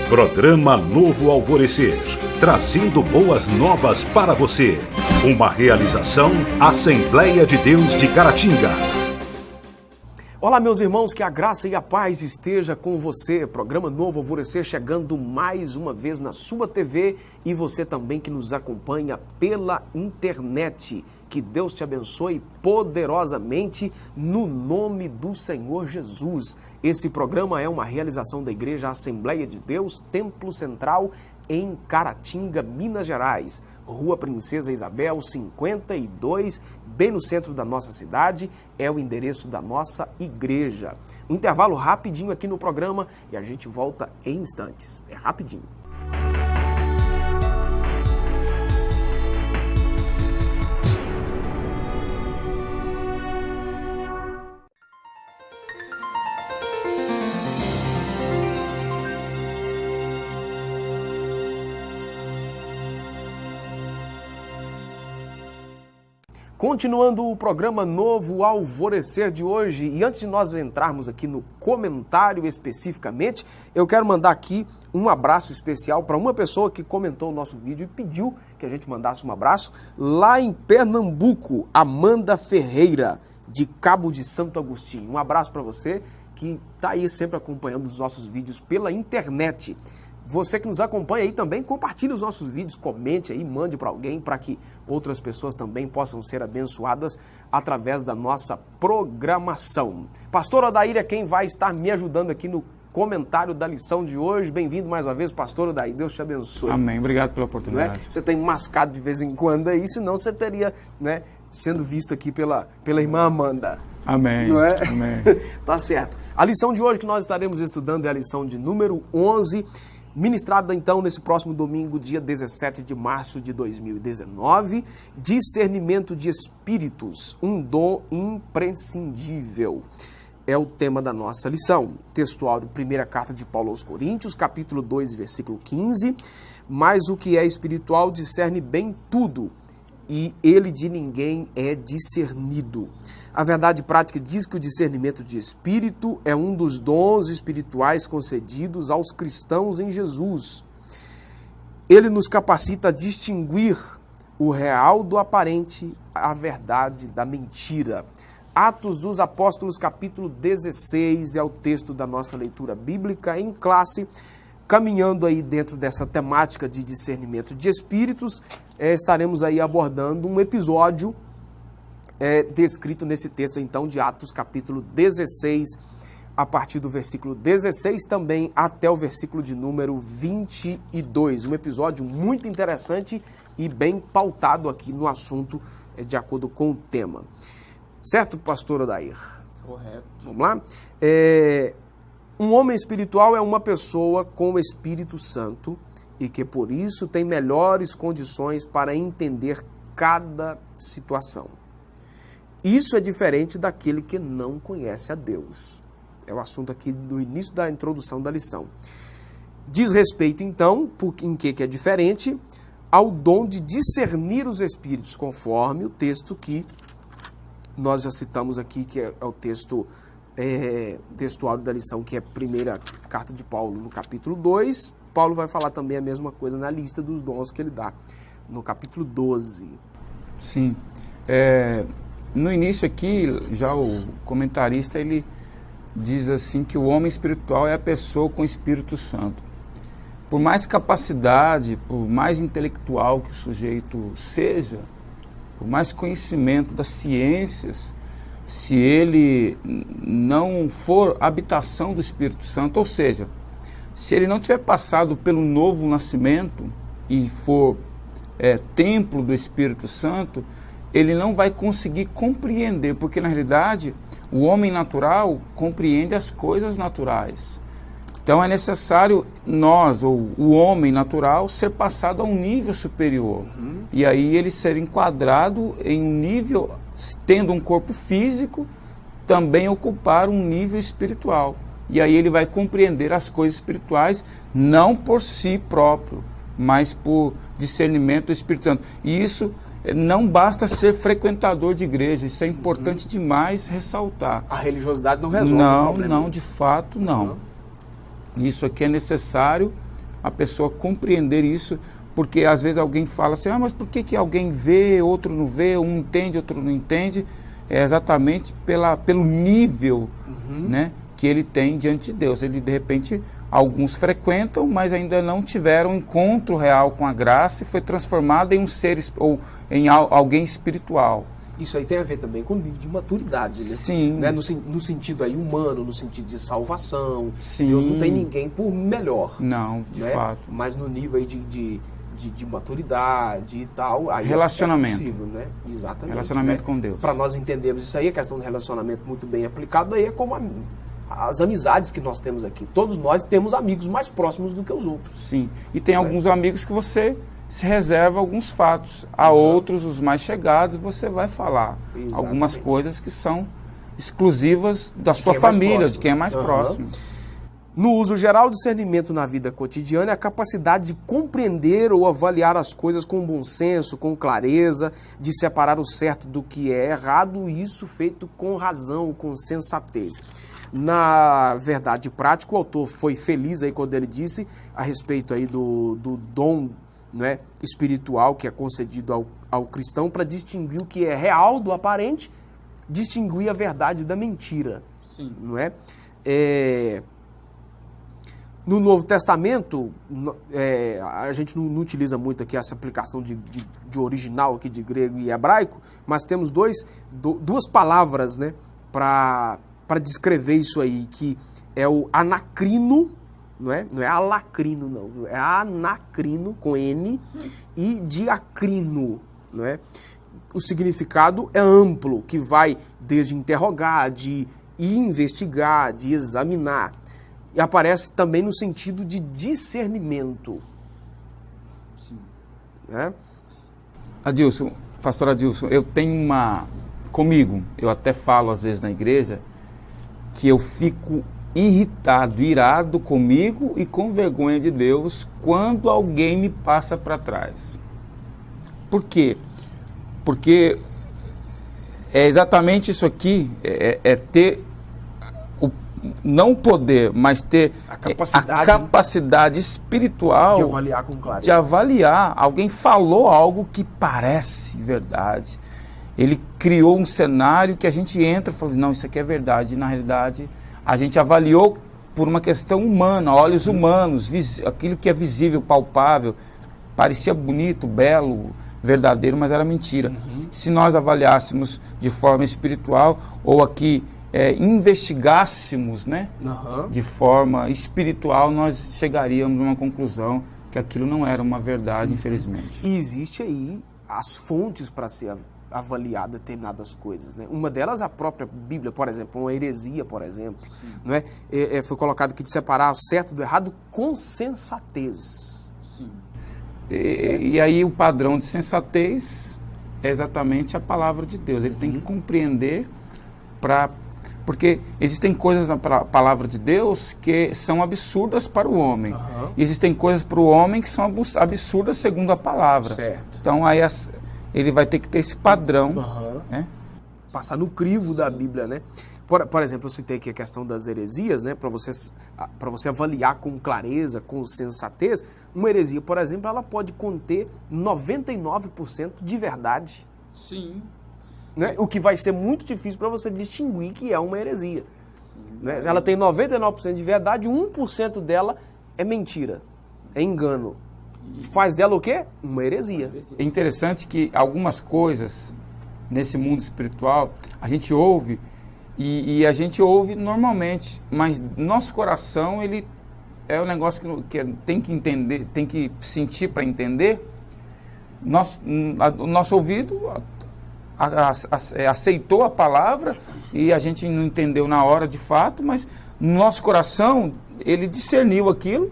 Programa Novo Alvorecer, trazendo boas novas para você. Uma realização Assembleia de Deus de Caratinga. Olá, meus irmãos, que a graça e a paz esteja com você. Programa Novo Alvorecer chegando mais uma vez na sua TV e você também que nos acompanha pela internet. Que Deus te abençoe poderosamente no nome do Senhor Jesus. Esse programa é uma realização da Igreja Assembleia de Deus, Templo Central, em Caratinga, Minas Gerais. Rua Princesa Isabel, 52, bem no centro da nossa cidade, é o endereço da nossa igreja. Um intervalo rapidinho aqui no programa e a gente volta em instantes. É rapidinho. Continuando o programa Novo Alvorecer de hoje, e antes de nós entrarmos aqui no comentário especificamente, eu quero mandar aqui um abraço especial para uma pessoa que comentou o nosso vídeo e pediu que a gente mandasse um abraço lá em Pernambuco, Amanda Ferreira, de Cabo de Santo Agostinho. Um abraço para você que está aí sempre acompanhando os nossos vídeos pela internet. Você que nos acompanha aí também, compartilhe os nossos vídeos, comente aí, mande para alguém, para que outras pessoas também possam ser abençoadas através da nossa programação. Pastor Odair é quem vai estar me ajudando aqui no comentário da lição de hoje. Bem-vindo mais uma vez, Pastor Odair. Deus te abençoe. Amém. Obrigado pela oportunidade. Você tem mascado de vez em quando aí, senão você teria, sendo visto aqui pela irmã Amanda. Amém. Não é? Amém. Tá certo. A lição de hoje que nós estaremos estudando é a lição de número 11, ministrada então nesse próximo domingo, dia 17 de março de 2019, discernimento de espíritos, um dom imprescindível. É o tema da nossa lição. Textual de primeira carta de Paulo aos Coríntios, capítulo 2, versículo 15. Mas o que é espiritual discerne bem tudo, e ele de ninguém é discernido. A verdade prática diz que o discernimento de espírito é um dos dons espirituais concedidos aos cristãos em Jesus. Ele nos capacita a distinguir o real do aparente, a verdade da mentira. Atos dos Apóstolos, capítulo 16, é o texto da nossa leitura bíblica em classe. Caminhando aí dentro dessa temática de discernimento de espíritos, estaremos aí abordando um episódio descrito nesse texto, então, de Atos, capítulo 16, a partir do versículo 16 também até o versículo de número 22. Um episódio muito interessante e bem pautado aqui no assunto, de acordo com o tema. Certo, pastor Odair? Correto. Vamos lá? Um homem espiritual é uma pessoa com o Espírito Santo e que, por isso, tem melhores condições para entender cada situação. Isso é diferente daquele que não conhece a Deus. É o assunto aqui do início da introdução da lição. Diz respeito, então, em que é diferente, ao dom de discernir os espíritos, conforme o texto que nós já citamos aqui, que é o texto textual da lição, que é a primeira carta de Paulo, no capítulo 2. Paulo vai falar também a mesma coisa na lista dos dons que ele dá, no capítulo 12. Sim. No início aqui, já o comentarista, ele diz assim que o homem espiritual é a pessoa com o Espírito Santo. Por mais capacidade, por mais intelectual que o sujeito seja, por mais conhecimento das ciências, se ele não for habitação do Espírito Santo, ou seja, se ele não tiver passado pelo novo nascimento e for templo do Espírito Santo, ele não vai conseguir compreender, porque na realidade o homem natural compreende as coisas naturais. Então é necessário nós, ou o homem natural, ser passado a um nível superior. E aí ele ser enquadrado em um nível, tendo um corpo físico, também ocupar um nível espiritual. E aí ele vai compreender as coisas espirituais, não por si próprio, mas por discernimento do Espírito Santo. E isso não basta ser frequentador de igreja, isso é importante demais ressaltar. A religiosidade não resolve o problema. Não, de fato não. Isso aqui é necessário a pessoa compreender isso, porque às vezes alguém fala assim, mas por que alguém vê, outro não vê, um entende, outro não entende? É exatamente pelo nível, né, que ele tem diante de Deus. Ele, de repente, alguns frequentam, mas ainda não tiveram um encontro real com a graça e foi transformado em um ser ou em alguém espiritual. Isso aí tem a ver também com o nível de maturidade, né? Sim. Né? No sentido aí humano, no sentido de salvação. Sim. Deus não tem ninguém por melhor. Não, de fato. Mas no nível aí de maturidade e tal, aí relacionamento. É possível, né? Exatamente. Relacionamento com Deus. Para nós entendermos isso aí, a questão do relacionamento muito bem aplicado aí é como as amizades que nós temos aqui. Todos nós temos amigos mais próximos do que os outros. Sim. E tem alguns amigos que você se reserva alguns fatos. A outros, os mais chegados, você vai falar algumas coisas que são exclusivas da sua família, de quem é mais próximo. No uso geral, o discernimento na vida cotidiana é a capacidade de compreender ou avaliar as coisas com bom senso, com clareza, de separar o certo do que é errado, e isso feito com razão, com sensatez. Na verdade prática, o autor foi feliz aí quando ele disse a respeito aí do dom, né, espiritual que é concedido ao cristão para distinguir o que é real do aparente, distinguir a verdade da mentira. Sim. Não é? No Novo Testamento, a gente não utiliza muito aqui essa aplicação de original aqui de grego e hebraico, mas temos duas palavras, né, para descrever isso aí, que é o anacrino, não é alacrino, não, é anacrino, com N, e diacrino, não é? O significado é amplo, que vai desde interrogar, de investigar, de examinar, e aparece também no sentido de discernimento. Sim. Né? Adilson, pastor Adilson, eu tenho comigo, eu até falo às vezes na igreja, que eu fico irado comigo e com vergonha de Deus quando alguém me passa para trás. Por quê? Porque é exatamente isso aqui, ter não o poder, mas ter a capacidade espiritual de avaliar com clareza. De avaliar. Alguém falou algo que parece verdade. Ele criou um cenário que a gente entra e fala, não, isso aqui é verdade. E, na realidade, a gente avaliou por uma questão humana, olhos humanos, aquilo que é visível, palpável, parecia bonito, belo, verdadeiro, mas era mentira. Se nós avaliássemos de forma espiritual, ou aqui investigássemos, né, de forma espiritual, nós chegaríamos a uma conclusão que aquilo não era uma verdade, infelizmente. E existe aí as fontes para ser avaliar determinadas coisas, né? Uma delas é a própria Bíblia, por exemplo, uma heresia, por exemplo, não é? Foi colocado aqui de separar o certo do errado com sensatez. Sim. E aí o padrão de sensatez é exatamente a palavra de Deus. Ele tem que compreender porque existem coisas na palavra de Deus que são absurdas para o homem. E existem coisas para o homem que são absurdas segundo a palavra. Certo. Então aí ele vai ter que ter esse padrão. Né? Passar no crivo da Bíblia, né? Por exemplo, eu citei aqui a questão das heresias, né? Para você avaliar com clareza, com sensatez. Uma heresia, por exemplo, ela pode conter 99% de verdade. Sim. Né? O que vai ser muito difícil para você distinguir que é uma heresia. Né? Ela tem 99% de verdade, 1% dela é mentira, é engano. Faz dela o quê? Uma heresia. É interessante que algumas coisas nesse mundo espiritual a gente ouve e a gente ouve normalmente, mas nosso coração ele é um negócio que tem que entender, tem que sentir para entender. O nosso ouvido aceitou a palavra e a gente não entendeu na hora de fato, mas no nosso coração ele discerniu aquilo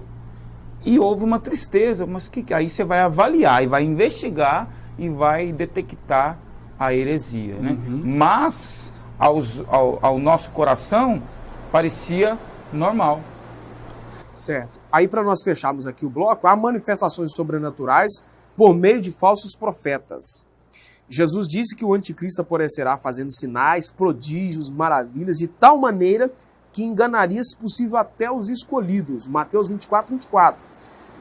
e houve uma tristeza, mas aí você vai avaliar e vai investigar e vai detectar a heresia, né? Mas ao nosso coração parecia normal. Certo. Aí para nós fecharmos aqui o bloco, há manifestações sobrenaturais por meio de falsos profetas. Jesus disse que o anticristo aparecerá fazendo sinais, prodígios, maravilhas, de tal maneira que enganaria, se possível, até os escolhidos. Mateus 24, 24.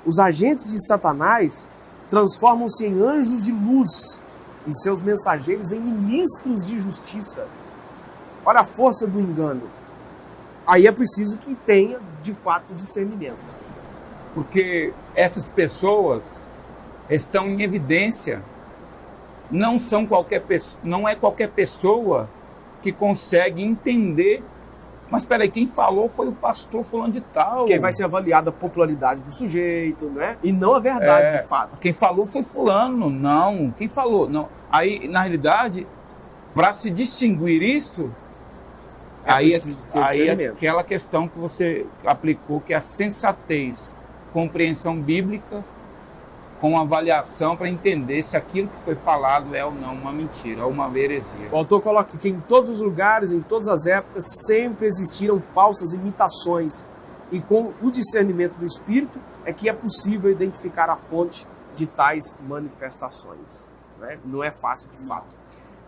Os agentes de Satanás transformam-se em anjos de luz e seus mensageiros em ministros de justiça. Olha a força do engano. Aí é preciso que tenha, de fato, discernimento. Porque essas pessoas estão em evidência. Não é qualquer pessoa que consegue entender. Mas peraí, quem falou foi o pastor fulano de tal. Porque vai ser avaliada a popularidade do sujeito, né? E não a verdade, de fato. Quem falou foi fulano, não. Quem falou, não. Aí, na realidade, para se distinguir isso, aí é aquela questão que você aplicou, que é a sensatez, compreensão bíblica, com avaliação para entender se aquilo que foi falado é ou não uma mentira, ou uma heresia. O autor coloca que em todos os lugares, em todas as épocas, sempre existiram falsas imitações. E com o discernimento do Espírito é que é possível identificar a fonte de tais manifestações. Não é fácil, de fato.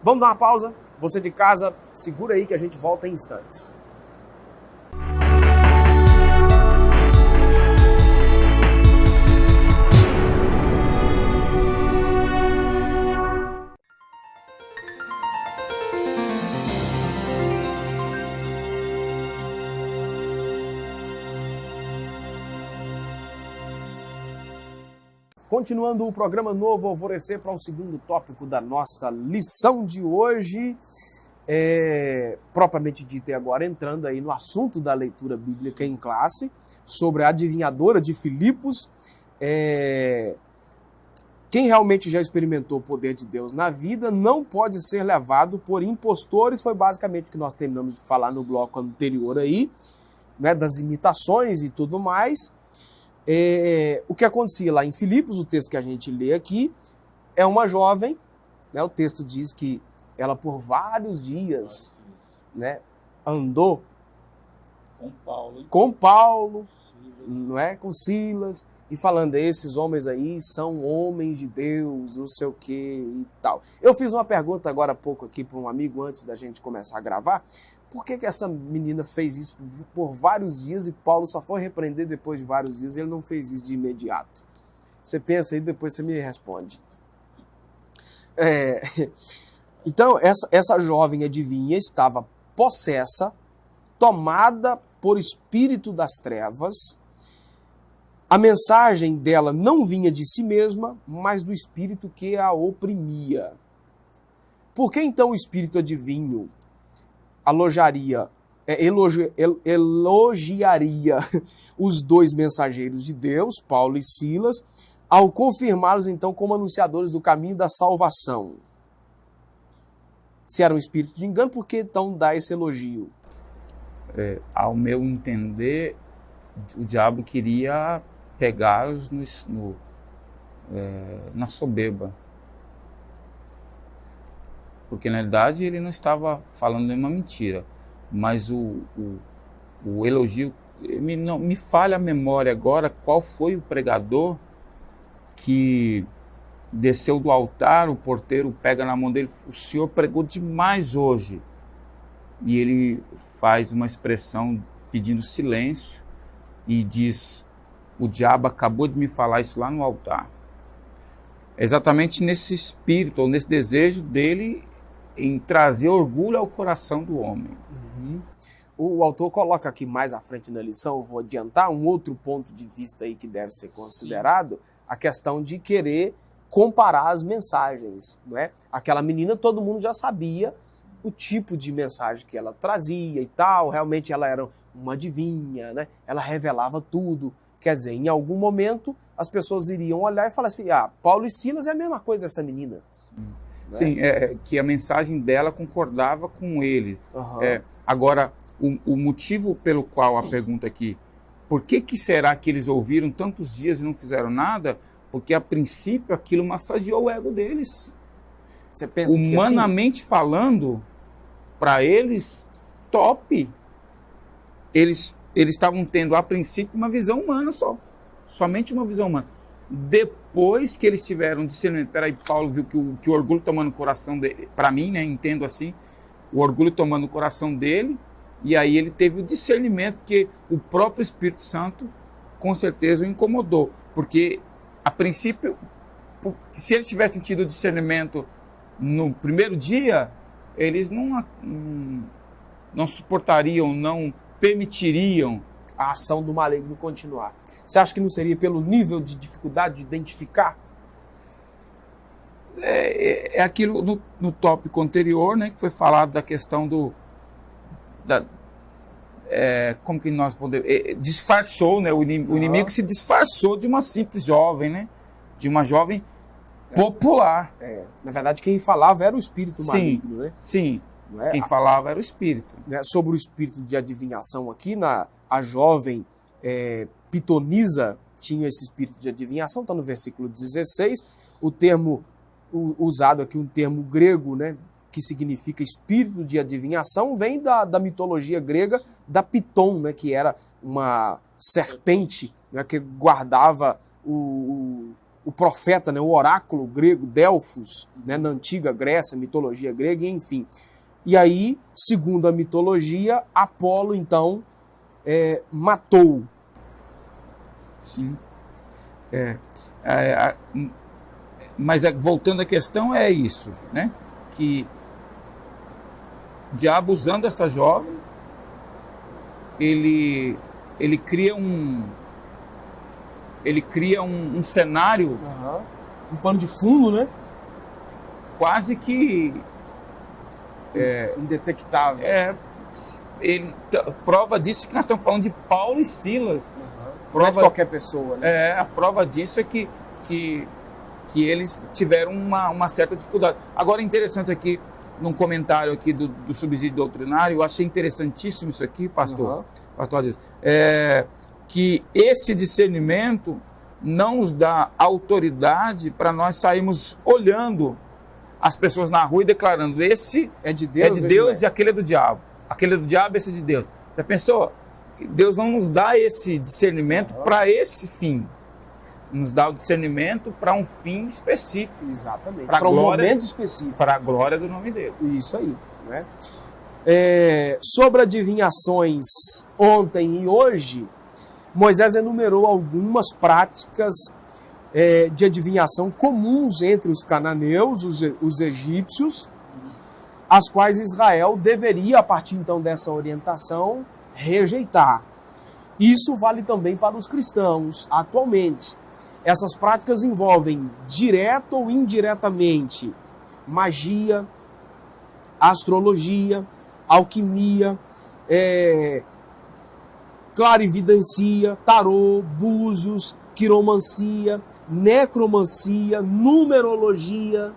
Vamos dar uma pausa? Você de casa, segura aí que a gente volta em instantes. Continuando o programa Novo Alvorecer para o segundo tópico da nossa lição de hoje, propriamente dito, e agora entrando aí no assunto da leitura bíblica em classe, sobre a adivinhadora de Filipos. Quem realmente já experimentou o poder de Deus na vida não pode ser levado por impostores, foi basicamente o que nós terminamos de falar no bloco anterior aí, né, das imitações e tudo mais. O que acontecia lá em Filipos, o texto que a gente lê aqui, é uma jovem, né, o texto diz que ela por vários dias, né, andou com Paulo, não é, com Silas, e falando, esses homens aí são homens de Deus, não sei o que e tal. Eu fiz uma pergunta agora há pouco aqui para um amigo antes da gente começar a gravar. Por que essa menina fez isso por vários dias e Paulo só foi repreender depois de vários dias e ele não fez isso de imediato? Você pensa aí, depois você me responde. Então, essa jovem adivinha estava possessa, tomada por espírito das trevas. A mensagem dela não vinha de si mesma, mas do espírito que a oprimia. Por que então o espírito adivinho elogiaria os dois mensageiros de Deus, Paulo e Silas, ao confirmá-los então como anunciadores do caminho da salvação? Se era um espírito de engano, por que então dá esse elogio? Ao meu entender, o diabo queria pegá-los na soberba. Porque, na realidade, ele não estava falando nenhuma mentira. Mas o elogio... Me falha a memória agora qual foi o pregador que desceu do altar, o porteiro pega na mão dele, o senhor pregou demais hoje. E ele faz uma expressão pedindo silêncio e diz, o diabo acabou de me falar isso lá no altar. Exatamente nesse espírito, ou nesse desejo dele em trazer orgulho ao coração do homem. Uhum. O autor coloca aqui mais à frente na lição, eu vou adiantar, um outro ponto de vista aí que deve ser considerado, sim, a questão de querer comparar as mensagens, não é? Aquela menina, todo mundo já sabia o tipo de mensagem que ela trazia e tal, realmente ela era uma adivinha, né? Ela revelava tudo. Quer dizer, em algum momento as pessoas iriam olhar e falar assim, Paulo e Silas é a mesma coisa dessa menina. Sim, que a mensagem dela concordava com ele. Uhum. Agora, o motivo pelo qual a pergunta aqui, por que será que eles ouviram tantos dias e não fizeram nada? Porque, a princípio, aquilo massageou o ego deles. Você pensa humanamente que, assim, falando, para eles, top. Eles estavam tendo, a princípio, uma visão humana só. Somente uma visão humana. Depois que eles tiveram discernimento, peraí, Paulo viu que o orgulho tomando o coração dele, para mim, né, entendo assim, o orgulho tomando o coração dele, e aí ele teve o discernimento que o próprio Espírito Santo, com certeza, o incomodou. Porque, a princípio, se eles tivessem tido discernimento no primeiro dia, eles não suportariam, não permitiriam a ação do maligno continuar. Você acha que não seria pelo nível de dificuldade de identificar? É aquilo no tópico anterior, né, que foi falado da questão como que nós podemos... disfarçou, né, o inimigo se disfarçou de uma simples jovem, né, de uma jovem popular. Na verdade, quem falava era o espírito maligno, né? Sim, quem falava era o espírito. Sobre o espírito de adivinhação aqui, a jovem pitonisa tinha esse espírito de adivinhação, está no versículo 16. O termo usado aqui, um termo grego, né, que significa espírito de adivinhação, vem da mitologia grega, da Piton, né, que era uma serpente, né, que guardava o profeta, né, o oráculo grego, Delfos, né, na antiga Grécia, mitologia grega, enfim. E aí, segundo a mitologia, Apolo, então, matou. Sim. Mas voltando à questão, é isso, né? Que o diabo, usando essa jovem, ele cria um cenário, um pano de fundo, né? Quase que indetectável. Prova disso que nós estamos falando de Paulo e Silas. Não é de qualquer pessoa, né? A prova disso é que eles tiveram uma certa dificuldade. Agora, interessante aqui, num comentário aqui do subsídio doutrinário, eu achei interessantíssimo isso aqui, pastor Adilson, que esse discernimento não nos dá autoridade para nós sairmos olhando as pessoas na rua e declarando: esse é de Deus e aquele é do diabo. Aquele é do diabo, esse é de Deus. Já pensou? Deus não nos dá esse discernimento para esse fim. Nos dá o discernimento para um fim específico. Exatamente. Para um momento específico. Para a glória do nome dele. Isso aí. Né? Sobre adivinhações ontem e hoje, Moisés enumerou algumas práticas de adivinhação comuns entre os cananeus, os egípcios, as quais Israel deveria, a partir então dessa orientação, rejeitar. Isso vale também para os cristãos atualmente. Essas práticas envolvem, direta ou indiretamente, magia, astrologia, alquimia, clarividencia, tarô, búzios, quiromancia, necromancia, numerologia.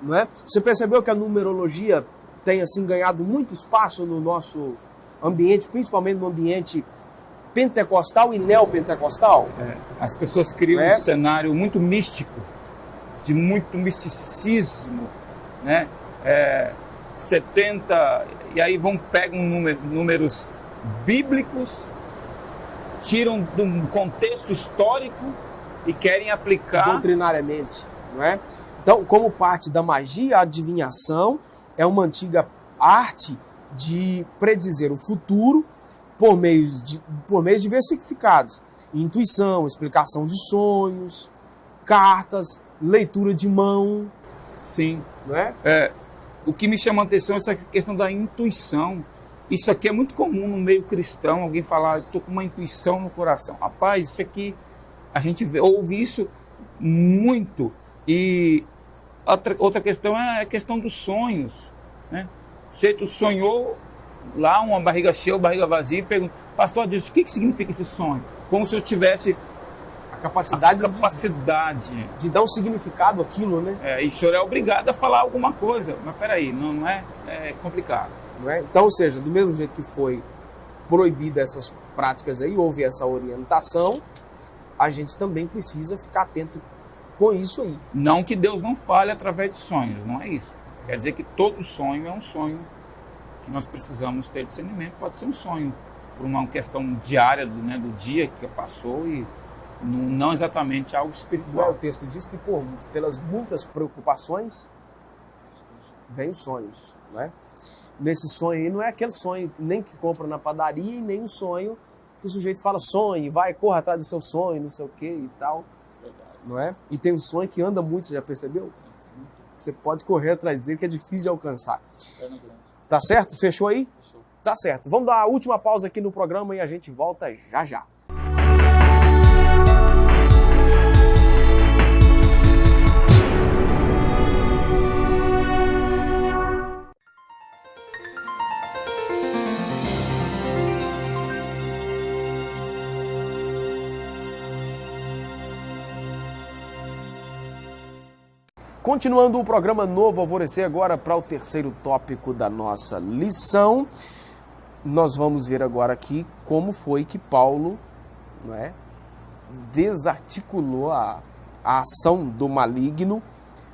Não é? Você percebeu que a numerologia tem assim ganhado muito espaço no nosso ambiente, principalmente no ambiente pentecostal e neopentecostal? As pessoas criam um cenário muito místico, de muito misticismo, né? 70, e aí pegam números bíblicos, tiram de um contexto histórico e querem aplicar doutrinariamente, não é? Então, como parte da magia, a adivinhação é uma antiga arte de predizer o futuro por meios diversificados. Intuição, explicação de sonhos, cartas, leitura de mão. Sim. Não é? O que me chama a atenção é essa questão da intuição. Isso aqui é muito comum no meio cristão, alguém falar: estou com uma intuição no coração. Rapaz, isso aqui, a gente ouve isso muito. E outra questão é a questão dos sonhos, né? Tu sonhou lá uma barriga cheia ou barriga vazia e pergunta: pastor Adilson, o que significa esse sonho? Como se eu tivesse a capacidade de dar um significado àquilo, né? E o senhor é obrigado a falar alguma coisa. Mas peraí, não é complicado. Não é? Então, ou seja, do mesmo jeito que foi proibida essas práticas aí, houve essa orientação, a gente também precisa ficar atento com isso aí. Não que Deus não fale através de sonhos, não é isso. Quer dizer que todo sonho é um sonho que nós precisamos ter discernimento. Pode ser um sonho por uma questão diária do dia que passou e não exatamente algo espiritual. O texto diz que pelas muitas preocupações vem os sonhos, não é? Nesse sonho aí não é aquele sonho nem que compra na padaria e nem o sonho que o sujeito fala sonhe, vai, corra atrás do seu sonho, não sei o que e tal. Não é? E tem um sonho que anda muito, você já percebeu? Você pode correr atrás dele, que é difícil de alcançar. Tá certo? Fechou aí? Fechou. Tá certo. Vamos dar a última pausa aqui no programa e a gente volta já já. Continuando o programa Novo Alvorecer, agora para o terceiro tópico da nossa lição, nós vamos ver agora aqui como foi que Paulo, não é, desarticulou a ação do maligno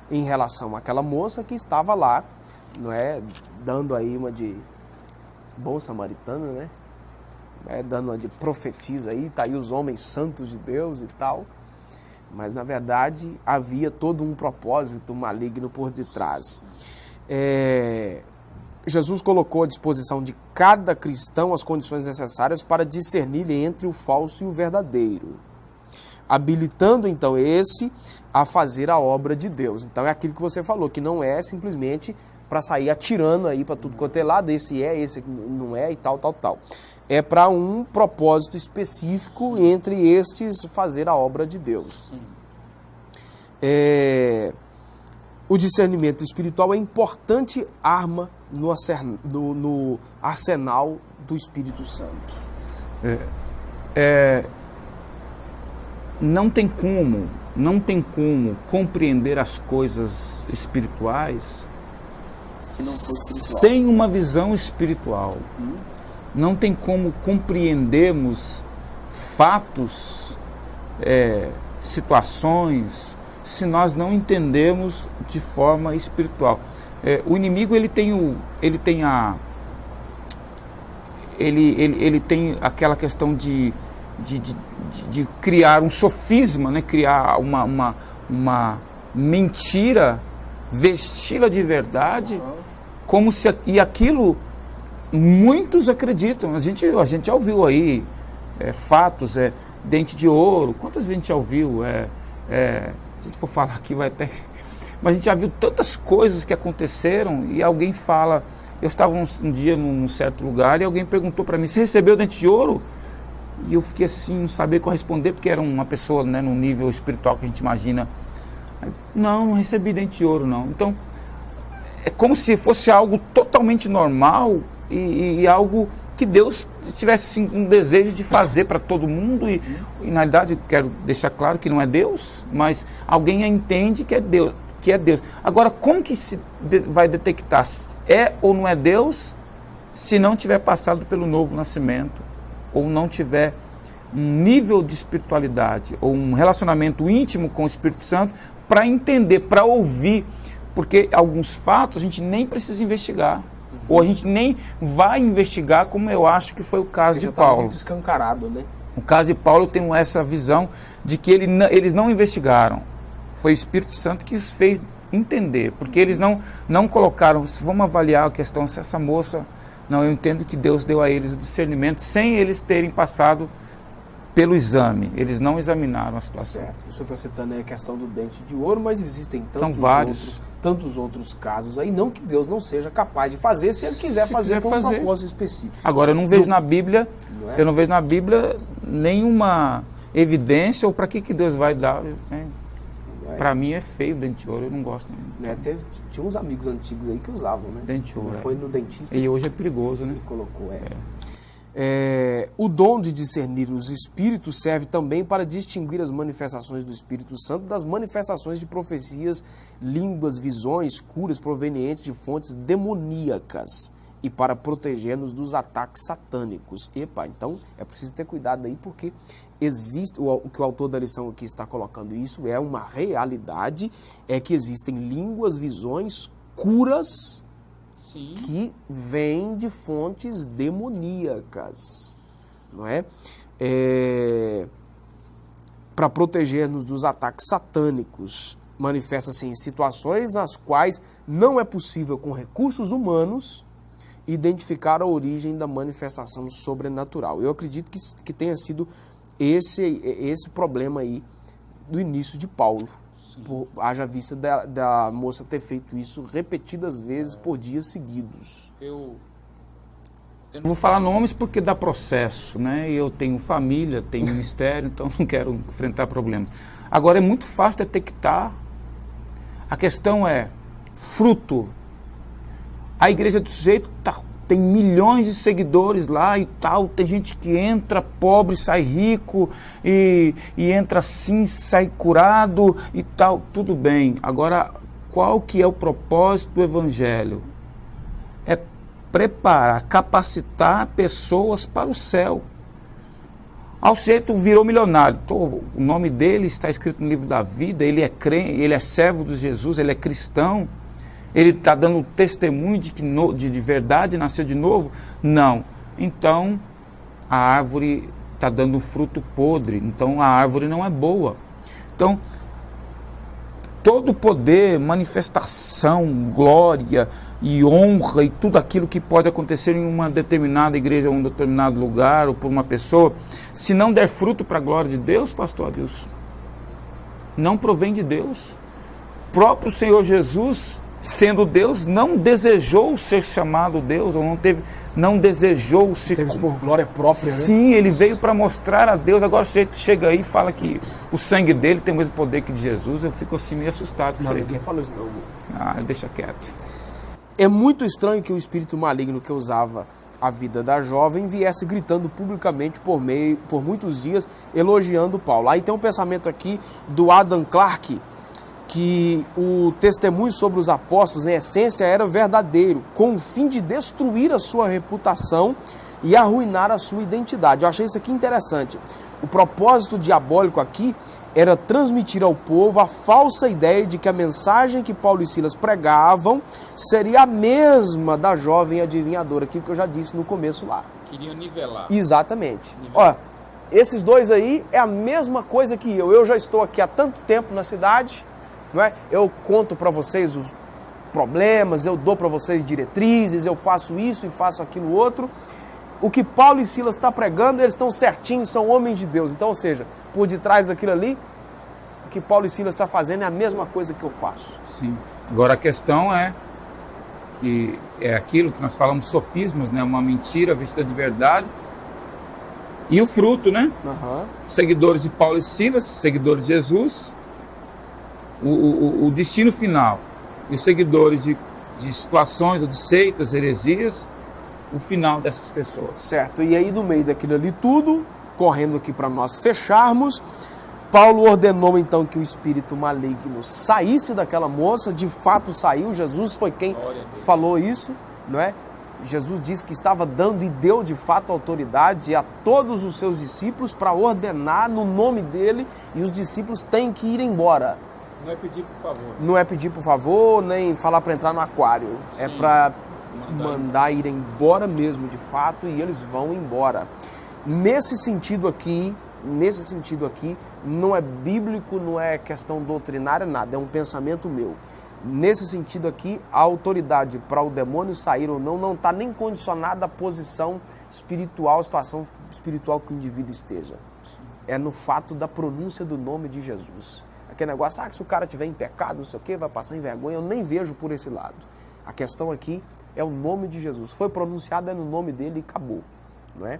em relação àquela moça que estava lá, não é, dando aí uma de bom samaritano, né, dando uma de profetisa aí, tá aí os homens santos de Deus e tal. Mas, na verdade, havia todo um propósito maligno por detrás. Jesus colocou à disposição de cada cristão as condições necessárias para discernir entre o falso e o verdadeiro, habilitando, então, esse a fazer a obra de Deus. Então, é aquilo que você falou, que não é simplesmente para sair atirando aí para tudo quanto é lado, esse não é e tal, tal, tal. É para um propósito específico entre estes fazer a obra de Deus. O discernimento espiritual é importante arma no arsenal do Espírito Santo. Não tem como compreender as coisas espirituais sem uma visão espiritual. Não tem como compreendermos fatos, situações, se nós não entendermos de forma espiritual. O inimigo ele tem aquela questão de criar um sofisma, né? Criar uma mentira, vesti-la de verdade, como se aquilo muitos acreditam. A gente já ouviu aí fatos, dente de ouro. Quantas vezes a gente já ouviu? Se a gente for falar aqui vai até... Mas a gente já viu tantas coisas que aconteceram e alguém fala... Eu estava um dia num certo lugar e alguém perguntou para mim, você recebeu dente de ouro? E eu fiquei assim, não sabia corresponder, porque era uma pessoa, né, num nível espiritual que a gente imagina. Não recebi dente de ouro, não. Então, é como se fosse algo totalmente normal e algo que Deus tivesse assim, um desejo de fazer para todo mundo e na realidade, quero deixar claro que não é Deus, mas alguém entende que é Deus. Agora, como que se vai detectar se é ou não é Deus se não tiver passado pelo novo nascimento, ou não tiver um nível de espiritualidade, ou um relacionamento íntimo com o Espírito Santo, para entender, para ouvir, porque alguns fatos a gente nem precisa investigar, ou a gente nem vai investigar, como eu acho que foi o caso de Paulo. Tá muito escancarado, né? O caso de Paulo, eu tenho essa visão de que eles não investigaram. Foi o Espírito Santo que os fez entender, porque eles não colocaram, vamos avaliar a questão se essa moça... Não, eu entendo que Deus deu a eles o discernimento sem eles terem passado pelo exame. Eles não examinaram a situação. Certo. O senhor está citando a questão do dente de ouro, mas existem tantos outros casos aí, não que Deus não seja capaz de fazer, se ele quiser fazer com um propósito específico. Agora, eu não vejo na Bíblia, nenhuma evidência, ou para que Deus vai dar, né? Para mim é feio o dente de ouro, eu não gosto. Tinha uns amigos antigos aí que usavam, né? Dente de ouro. Foi no dentista. E hoje é perigoso, né? Ele colocou, o dom de discernir os espíritos serve também para distinguir as manifestações do Espírito Santo das manifestações de profecias, línguas, visões, curas provenientes de fontes demoníacas e para proteger-nos dos ataques satânicos. Então é preciso ter cuidado aí, porque existe, o que o autor da lição aqui está colocando, isso é uma realidade, é que existem línguas, visões, curas, sim, que vêm de fontes demoníacas, não é? Para proteger-nos dos ataques satânicos. Manifesta-se em situações nas quais não é possível, com recursos humanos, identificar a origem da manifestação sobrenatural. Eu acredito que tenha sido esse problema aí do início de Paulo, haja vista da moça ter feito isso repetidas vezes por dias seguidos. Eu não vou falar nomes porque dá processo, né? Eu tenho família, tenho ministério, então não quero enfrentar problemas. Agora, é muito fácil detectar. A questão é fruto. A igreja do sujeito tem milhões de seguidores lá e tal, tem gente que entra pobre, sai rico, e entra assim, sai curado e tal, tudo bem. Agora, qual que é o propósito do evangelho? É preparar, capacitar pessoas para o céu. Ao sujeito virou milionário, o nome dele está escrito no livro da vida, ele é crente, ele é servo de Jesus, ele é cristão. Ele está dando testemunho de que de verdade nasceu de novo? Não. Então, a árvore está dando fruto podre. Então, a árvore não é boa. Então, todo poder, manifestação, glória e honra e tudo aquilo que pode acontecer em uma determinada igreja, ou em um determinado lugar, ou por uma pessoa, se não der fruto para a glória de Deus, pastor Adilson, não provém de Deus. O próprio Senhor Jesus, sendo Deus, não desejou ser chamado Deus, ou não desejou se... Teve por glória própria, né? Sim, ele veio para mostrar a Deus. Agora você chega aí e fala que o sangue dele tem o mesmo poder que de Jesus, eu fico assim meio assustado com isso aí. Ninguém falou isso não. Deixa quieto. É muito estranho que o espírito maligno que usava a vida da jovem viesse gritando publicamente por muitos dias, elogiando Paulo. Aí tem um pensamento aqui do Adam Clarke, que o testemunho sobre os apóstolos, em essência, era verdadeiro, com o fim de destruir a sua reputação e arruinar a sua identidade. Eu achei isso aqui interessante. O propósito diabólico aqui era transmitir ao povo a falsa ideia de que a mensagem que Paulo e Silas pregavam seria a mesma da jovem adivinhadora, aquilo que eu já disse no começo lá. Queria nivelar. Exatamente. Ó, esses dois aí é a mesma coisa que eu. Eu já estou aqui há tanto tempo na cidade, não é? Eu conto para vocês os problemas, eu dou para vocês diretrizes, eu faço isso e faço aquilo outro. O que Paulo e Silas estão pregando, eles estão certinhos, são homens de Deus. Então, ou seja, por detrás daquilo ali, o que Paulo e Silas estão fazendo é a mesma coisa que eu faço. Sim. Agora a questão é que é aquilo que nós falamos, sofismas, né? Uma mentira vestida de verdade. E o fruto, né? Uhum. Seguidores de Paulo e Silas, seguidores de Jesus. O destino final. E os seguidores de situações ou de seitas, heresias, o final dessas pessoas. Certo. E aí, no meio daquilo ali tudo, correndo aqui para nós fecharmos, Paulo ordenou então que o espírito maligno saísse daquela moça. De fato saiu. Jesus foi quem falou isso, não é? Jesus disse que estava dando e deu de fato autoridade a todos os seus discípulos para ordenar no nome dele, e os discípulos têm que ir embora. Não é pedir por favor. Não é pedir por favor, nem falar para entrar no aquário. Sim. É para mandar ir embora mesmo, de fato, e eles vão embora. Nesse sentido aqui, não é bíblico, não é questão doutrinária, nada, é um pensamento meu. Nesse sentido aqui, a autoridade para o demônio sair ou não está nem condicionada à posição espiritual, à situação espiritual que o indivíduo esteja. É no fato da pronúncia do nome de Jesus. Aquele negócio, que se o cara tiver em pecado, não sei o quê, vai passar em vergonha, eu nem vejo por esse lado. A questão aqui é o nome de Jesus. Foi pronunciado, é no nome dele e acabou. Não é?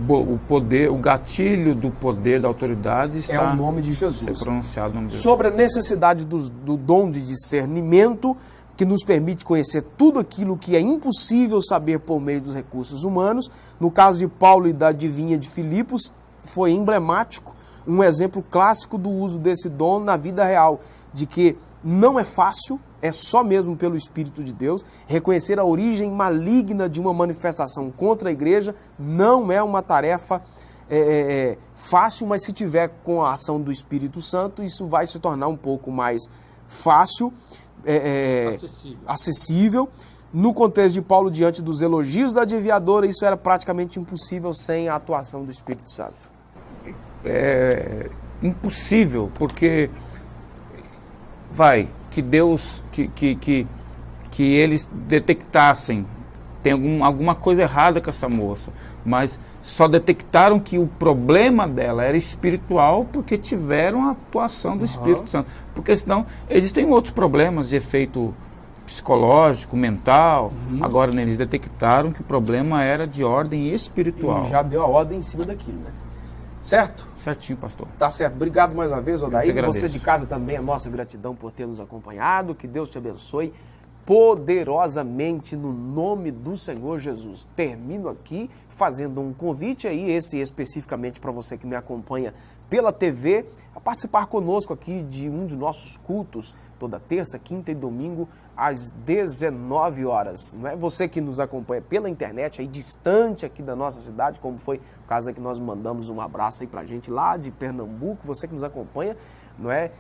O poder, o gatilho do poder da autoridade está... É o nome de Jesus. Pronunciado o nome de Jesus. Sobre a necessidade do dom de discernimento, que nos permite conhecer tudo aquilo que é impossível saber por meio dos recursos humanos. No caso de Paulo e da adivinha de Filipos, foi emblemático, um exemplo clássico do uso desse dom na vida real, de que não é fácil, é só mesmo pelo Espírito de Deus. Reconhecer a origem maligna de uma manifestação contra a igreja não é uma tarefa fácil, mas se tiver com a ação do Espírito Santo, isso vai se tornar um pouco mais fácil, acessível. No contexto de Paulo, diante dos elogios da adivinhadora, isso era praticamente impossível sem a atuação do Espírito Santo. É impossível, porque que Deus, que eles detectassem tem alguma coisa errada com essa moça, mas só detectaram que o problema dela era espiritual porque tiveram a atuação do Espírito Santo. Porque senão existem outros problemas de efeito psicológico, mental. Agora, eles detectaram que o problema era de ordem espiritual. E já deu a ordem em cima daquilo, né? Certo? Certinho, pastor. Tá certo. Obrigado mais uma vez, Odair. Eu que Você de casa também, a nossa gratidão por ter nos acompanhado. Que Deus te abençoe poderosamente no nome do Senhor Jesus. Termino aqui fazendo um convite aí, esse especificamente para você que me acompanha pela TV, a participar conosco aqui de um de nossos cultos, toda terça, quinta e domingo, às 19 horas. Não é você que nos acompanha pela internet, aí distante aqui da nossa cidade, como foi o caso que nós mandamos um abraço aí pra gente lá de Pernambuco, você que nos acompanha, não é?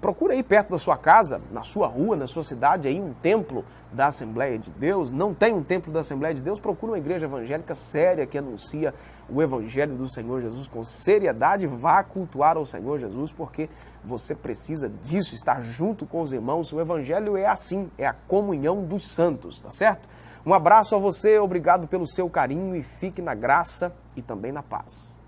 Procura aí perto da sua casa, na sua rua, na sua cidade, aí um templo da Assembleia de Deus. Não tem um templo da Assembleia de Deus? Procura uma igreja evangélica séria que anuncia o Evangelho do Senhor Jesus com seriedade. Vá cultuar ao Senhor Jesus, porque você precisa disso, estar junto com os irmãos. O Evangelho é assim, é a comunhão dos santos, tá certo? Um abraço a você, obrigado pelo seu carinho e fique na graça e também na paz.